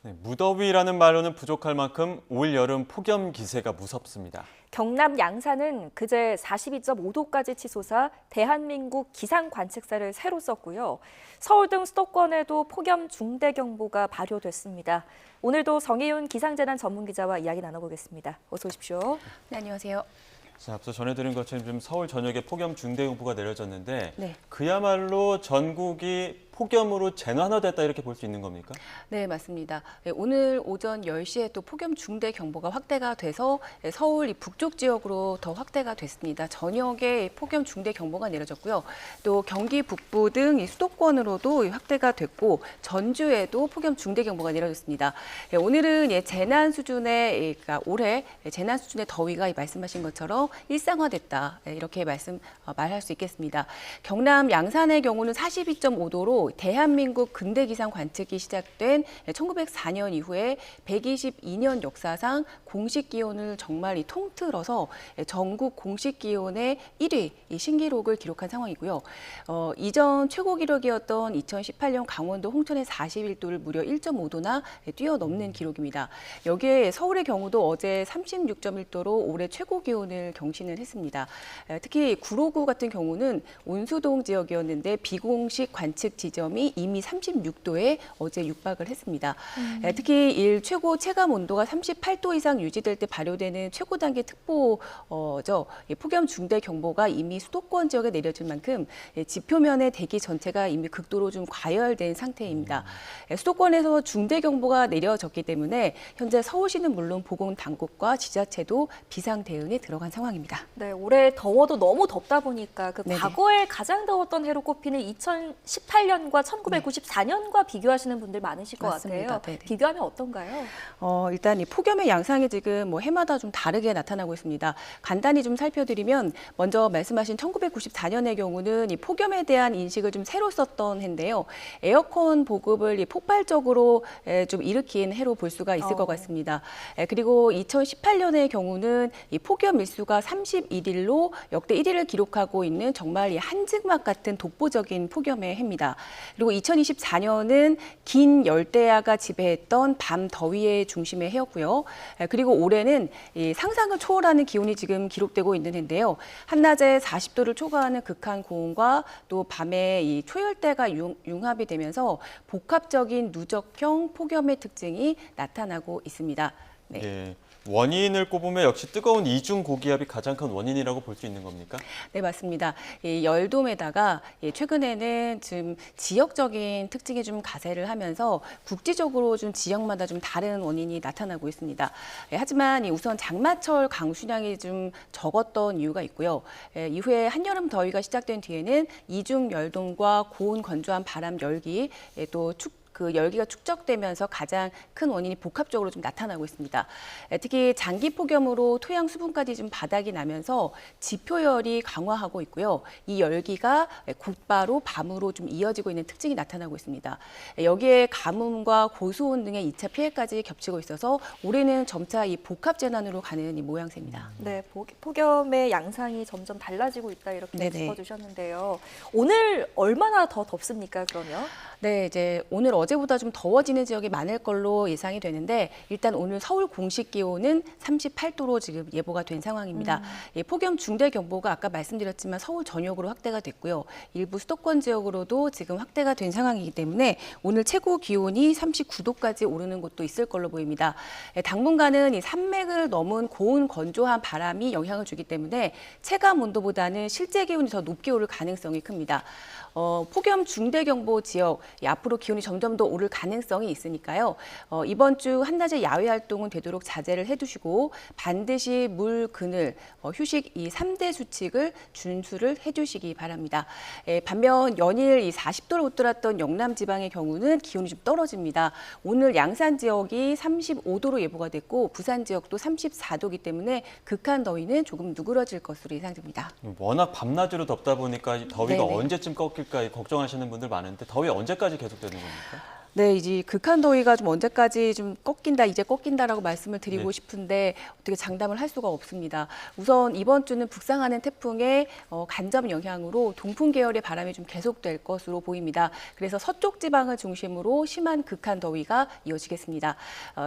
네, 무더위라는 말로는 부족할 만큼 올 여름 폭염 기세가 무섭습니다. 경남 양산은 그제 42.5도까지 치솟아 대한민국 기상관측사를 새로 썼고요. 서울 등 수도권에도 폭염 중대경보가 발효됐습니다. 오늘도 정혜윤 기상재난 전문기자와 이야기 나눠보겠습니다. 어서 오십시오. 네, 안녕하세요. 자, 앞서 전해드린 것처럼 지금 서울 전역에 폭염 중대경보가 내려졌는데 네. 그야말로 전국이 폭염으로 재난화됐다 이렇게 볼 수 있는 겁니까? 네, 맞습니다. 오늘 오전 10시에 또 폭염 중대 경보가 확대가 돼서 서울 이 북쪽 지역으로 더 확대가 됐습니다. 저녁에 폭염 중대 경보가 내려졌고요. 또 경기 북부 등 이 수도권으로도 확대가 됐고 전주에도 폭염 중대 경보가 내려졌습니다. 오늘은 재난 수준의 그러니까 올해 재난 수준의 더위가 말씀하신 것처럼 일상화됐다 이렇게 말할 수 있겠습니다. 경남 양산의 경우는 42.5도로 대한민국 근대 기상 관측이 시작된 1904년 이후에 122년 역사상 공식 기온을 정말 통틀어서 전국 공식 기온의 1위 신기록을 기록한 상황이고요. 이전 최고 기록이었던 2018년 강원도 홍천의 41도를 무려 1.5도나 뛰어넘는 기록입니다. 여기에 서울의 경우도 어제 36.1도로 올해 최고 기온을 경신을 했습니다. 특히 구로구 같은 경우는 온수동 지역이었는데 비공식 관측 지점이 이미 36도에 어제 육박을 했습니다. 특히 일 최고 체감 온도가 38도 이상 유지될 때 발효되는 최고 단계 특보죠. 폭염 중대 경보가 이미 수도권 지역에 내려질 만큼 지표면의 대기 전체가 이미 극도로 좀 과열된 상태입니다. 수도권에서 중대 경보가 내려졌기 때문에 현재 서울시는 물론 보건당국과 지자체도 비상 대응에 들어간 상황입니다. 네, 올해 더워도 너무 덥다 보니까 네네. 과거에 가장 더웠던 해로 꼽히는 2018년과 1994년과 비교하시는 분들 많으실 것 맞습니다. 같아요. 네네. 비교하면 어떤가요? 일단 이 폭염의 양상이 지금 해마다 좀 다르게 나타나고 있습니다. 간단히 좀 살펴드리면 먼저 말씀하신 1994년의 경우는 이 폭염에 대한 인식을 좀 새로 썼던 해인데요. 에어컨 보급을 폭발적으로 좀 일으킨 해로 볼 수가 있을 것 같습니다. 그리고 2018년의 경우는 이 폭염 일수가 31일로 역대 1위를 기록하고 있는 정말 이 한증막 같은 독보적인 폭염의 해입니다. 그리고 2024년은 긴 열대야가 지배했던 밤 더위의 중심의 해였고요. 그리고 올해는 이 상상을 초월하는 기온이 지금 기록되고 있는 해인데요. 한낮에 40도를 초과하는 극한 고온과 또 밤에 이 초열대가 융합이 되면서 복합적인 누적형 폭염의 특징이 나타나고 있습니다. 네. 예, 원인을 꼽으면 역시 뜨거운 이중 고기압이 가장 큰 원인이라고 볼 수 있는 겁니까? 네, 맞습니다. 이 열돔에다가 최근에는 좀 지역적인 특징이 좀 가세를 하면서 국지적으로 좀 지역마다 좀 다른 원인이 나타나고 있습니다. 하지만 우선 장마철 강수량이 좀 적었던 이유가 있고요. 이후에 한여름 더위가 시작된 뒤에는 이중 열돔과 고온 건조한 바람 열기 또 그 열기가 축적되면서 가장 큰 원인이 복합적으로 좀 나타나고 있습니다. 특히 장기 폭염으로 토양 수분까지 좀 바닥이 나면서 지표열이 강화하고 있고요. 이 열기가 곧바로 밤으로 좀 이어지고 있는 특징이 나타나고 있습니다. 여기에 가뭄과 고수온 등의 2차 피해까지 겹치고 있어서 올해는 점차 이 복합 재난으로 가는 이 모양새입니다. 네, 폭염의 양상이 점점 달라지고 있다 이렇게 네네. 짚어주셨는데요. 오늘 얼마나 더 덥습니까, 그러면? 네, 이제 오늘 어제보다 좀 더워지는 지역이 많을 걸로 예상이 되는데 일단 오늘 서울 공식 기온은 38도로 지금 예보가 된 상황입니다. 폭염 중대 경보가 아까 말씀드렸지만 서울 전역으로 확대가 됐고요. 일부 수도권 지역으로도 지금 확대가 된 상황이기 때문에 오늘 최고 기온이 39도까지 오르는 곳도 있을 걸로 보입니다. 당분간은 이 산맥을 넘은 고온 건조한 바람이 영향을 주기 때문에 체감 온도보다는 실제 기온이 더 높게 오를 가능성이 큽니다. 폭염 중대경보 지역 앞으로 기온이 점점 더 오를 가능성이 있으니까요. 이번 주 한낮에 야외 활동은 되도록 자제를 해두시고 반드시 물, 그늘, 휴식 이 3대 수칙을 준수를 해주시기 바랍니다. 반면 연일 이 40도를 웃돌았던 영남 지방의 경우는 기온이 좀 떨어집니다. 오늘 양산 지역이 35도로 예보가 됐고 부산 지역도 34도이기 때문에 극한 더위는 조금 누그러질 것으로 예상됩니다. 워낙 밤낮으로 덥다 보니까 이 더위가 네네. 언제쯤 꺾일까 걱정하시는 분들 많은데 더위 언제까지 계속되는 겁니까? 네, 이제 극한 더위가 좀 언제까지 좀 꺾인다, 이제 꺾인다라고 말씀을 드리고 네. 싶은데 어떻게 장담을 할 수가 없습니다. 우선 이번 주는 북상하는 태풍의 간접 영향으로 동풍 계열의 바람이 좀 계속될 것으로 보입니다. 그래서 서쪽 지방을 중심으로 심한 극한 더위가 이어지겠습니다.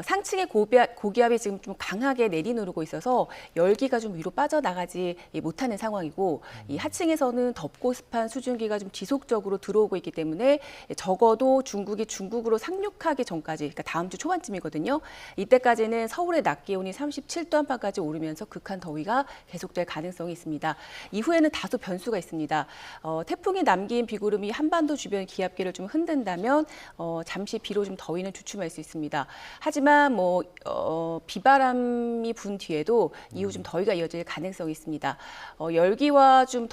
상층의 고기압이 지금 좀 강하게 내리누르고 있어서 열기가 좀 위로 빠져나가지 못하는 상황이고 이 하층에서는 덥고 습한 수증기가 좀 지속적으로 들어오고 있기 때문에 적어도 중국으로 상륙하기 전까지, 그러니까 다음 주 초반쯤이거든요. 이때까지는 서울의 낮 기온이 37도 안팎까지 오르면서 극한 더위가 계속될 가능성이 있습니다. 이후에는 다소 변수가 있습니다. 태풍이 남긴 비구름이 한반도 주변 기압계를 좀 흔든다면 잠시 비로 좀 더위는 주춤할 수 있습니다. 하지만 비바람이 분 뒤에도 이후 좀 더위가 이어질 가능성이 있습니다. 열기가 좀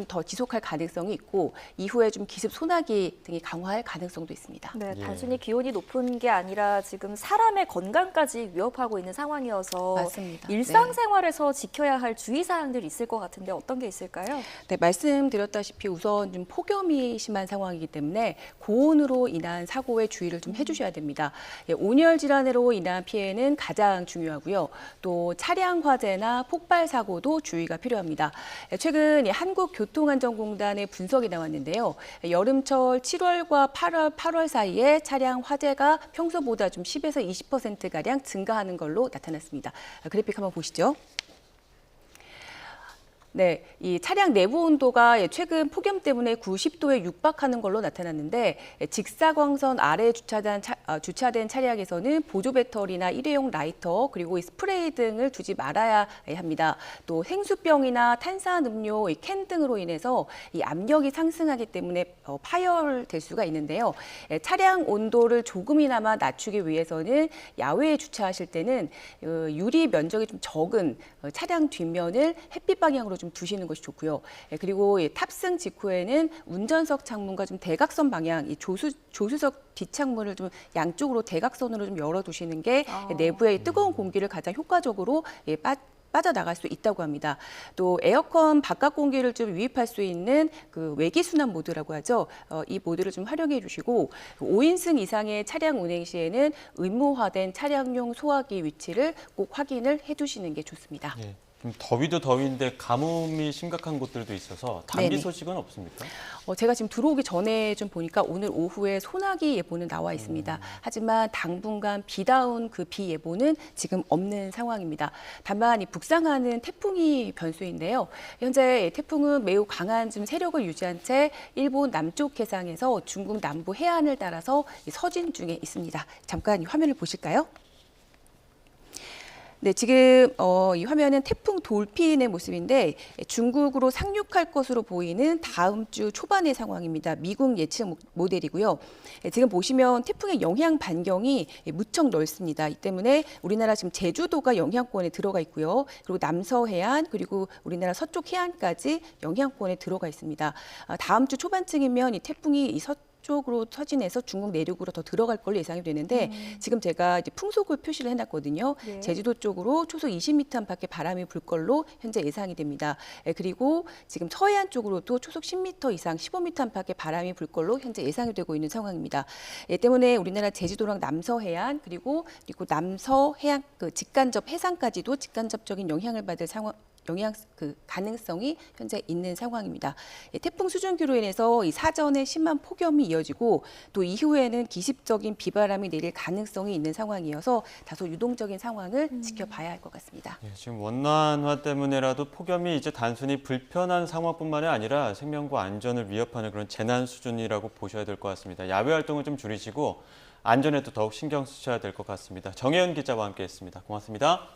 더 지속할 가능성이 있고 이후에 좀 기습 소나기 등이 강화할 가능성도 있습니다. 네, 예. 단순히 기온이 높은 게 아니라 지금 사람의 건강까지 위협하고 있는 상황이어서 맞습니다. 일상생활에서 지켜야 할 주의사항들이 있을 것 같은데 어떤 게 있을까요? 네, 말씀드렸다시피 우선 좀 폭염이 심한 상황이기 때문에 고온으로 인한 사고에 주의를 좀 해주셔야 됩니다. 온열 질환으로 인한 피해는 가장 중요하고요. 또 차량 화재나 폭발 사고도 주의가 필요합니다. 최근 한국교통안전공단의 분석이 나왔는데요. 여름철 7월과 8월 사이에 차량 화재가 평소보다 좀 10에서 20%가량 증가하는 걸로 나타났습니다. 그래픽 한번 보시죠. 네, 이 차량 내부 온도가 최근 폭염 때문에 90도에 육박하는 걸로 나타났는데 직사광선 아래에 주차된 차량에서는 보조 배터리나 일회용 라이터 그리고 이 스프레이 등을 두지 말아야 합니다. 또 생수병이나 탄산음료, 캔 등으로 인해서 이 압력이 상승하기 때문에 파열될 수가 있는데요. 차량 온도를 조금이나마 낮추기 위해서는 야외에 주차하실 때는 유리 면적이 좀 적은 차량 뒷면을 햇빛 방향으로 좀 두시는 것이 좋고요. 그리고 탑승 직후에는 운전석 창문과 좀 대각선 방향, 이 조수석 뒷창문을 좀 양쪽으로 대각선으로 좀 열어두시는 게 내부의 뜨거운 공기를 가장 효과적으로 빠져나갈 수 있다고 합니다. 또 에어컨 바깥 공기를 좀 유입할 수 있는 그 외기 순환 모드라고 하죠. 이 모드를 좀 활용해 주시고 5인승 이상의 차량 운행 시에는 의무화된 차량용 소화기 위치를 꼭 확인을 해두시는 게 좋습니다. 예. 좀 더위도 더위인데 가뭄이 심각한 곳들도 있어서 단비 네네. 소식은 없습니까? 제가 지금 들어오기 전에 좀 보니까 오늘 오후에 소나기 예보는 나와 있습니다. 하지만 당분간 비다운 그 비 예보는 지금 없는 상황입니다. 다만 이 북상하는 태풍이 변수인데요. 현재 태풍은 매우 강한 좀 세력을 유지한 채 일본 남쪽 해상에서 중국 남부 해안을 따라서 서진 중에 있습니다. 잠깐 이 화면을 보실까요? 네, 지금 이 화면은 태풍 돌핀의 모습인데 중국으로 상륙할 것으로 보이는 다음 주 초반의 상황입니다. 미국 예측 모델이고요. 지금 보시면 태풍의 영향 반경이 무척 넓습니다. 이 때문에 우리나라 지금 제주도가 영향권에 들어가 있고요. 그리고 남서 해안 그리고 우리나라 서쪽 해안까지 영향권에 들어가 있습니다. 다음 주 초반쯤이면 이 태풍이 이 쪽으로 서진해서 중국 내륙으로 더 들어갈 걸로 예상이 되는데 지금 제가 이제 풍속을 표시를 해놨거든요. 네. 제주도 쪽으로 초속 20m 안팎의 바람이 불 걸로 현재 예상이 됩니다. 그리고 지금 서해안 쪽으로도 초속 10m 이상 15m 안팎의 바람이 불 걸로 현재 예상이 되고 있는 상황입니다. 때문에 우리나라 제주도랑 남서해안 그리고 남서 해안 그 직간접 해상까지도 직간접적인 영향을 받을 가능성이 현재 있는 상황입니다. 태풍 수증기로 인해서 이 사전에 심한 폭염이 이어지고 또 이후에는 기습적인 비바람이 내릴 가능성이 있는 상황이어서 다소 유동적인 상황을 지켜봐야 할 것 같습니다. 예, 지금 원난화 때문에라도 폭염이 이제 단순히 불편한 상황뿐만이 아니라 생명과 안전을 위협하는 그런 재난 수준이라고 보셔야 될 것 같습니다. 야외 활동을 좀 줄이시고 안전에도 더욱 신경 쓰셔야 될 것 같습니다. 정혜연 기자와 함께했습니다. 고맙습니다.